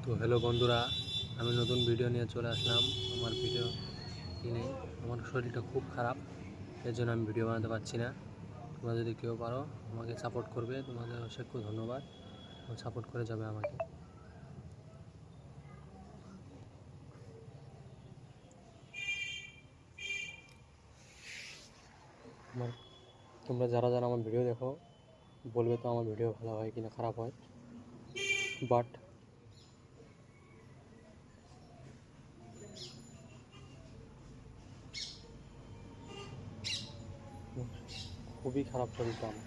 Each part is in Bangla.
তো হ্যালো বন্ধুরা, আমি নতুন ভিডিও নিয়ে চলে আসলাম। আমার ভিডিও কিনে আমার শরীরটা খুব খারাপ, এর জন্য আমি ভিডিও বানাতে পারছি না। তোমরা যদি কেউ পারো আমাকে সাপোর্ট করবে, তোমাদের অসংখ্য ধন্যবাদ। সাপোর্ট করে যাবে আমাকে। আমার তোমরা যারা যারা আমার ভিডিও দেখো বলবে তো আমার ভিডিও ভালো হয় কিনা খারাপ হয়, বাট খুবই খারাপ শরীরটা আমার,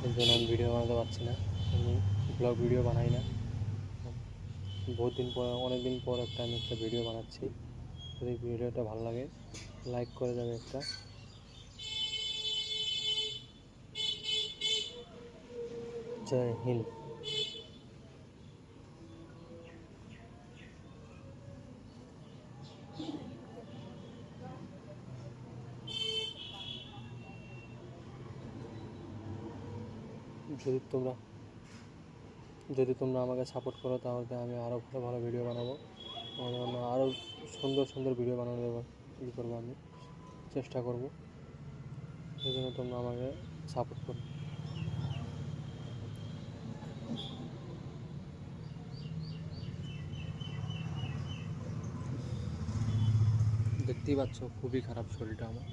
এর জন্য আমি ভিডিও বানাতে পারছি না। আমি ব্লগ ভিডিও বানাই না। বহুত দিন পর, অনেক দিন পর আমি একটা ভিডিও বানাচ্ছি। যদি ভিডিওটা ভালো লাগে লাইক করে যাবে একটা। জয় হিন্দ। যদি তোমরা যদি তোমরা আমাকে সাপোর্ট করো তাহলে আমি আরও ভালো ভালো ভিডিও বানাবো। আরও সুন্দর সুন্দর ভিডিও বানানোর করবো, আমি চেষ্টা করবো। সেই জন্য তোমরা আমাকে সাপোর্ট করো। দেখতেই পাচ্ছ খুবই খারাপ শরীরটা আমার।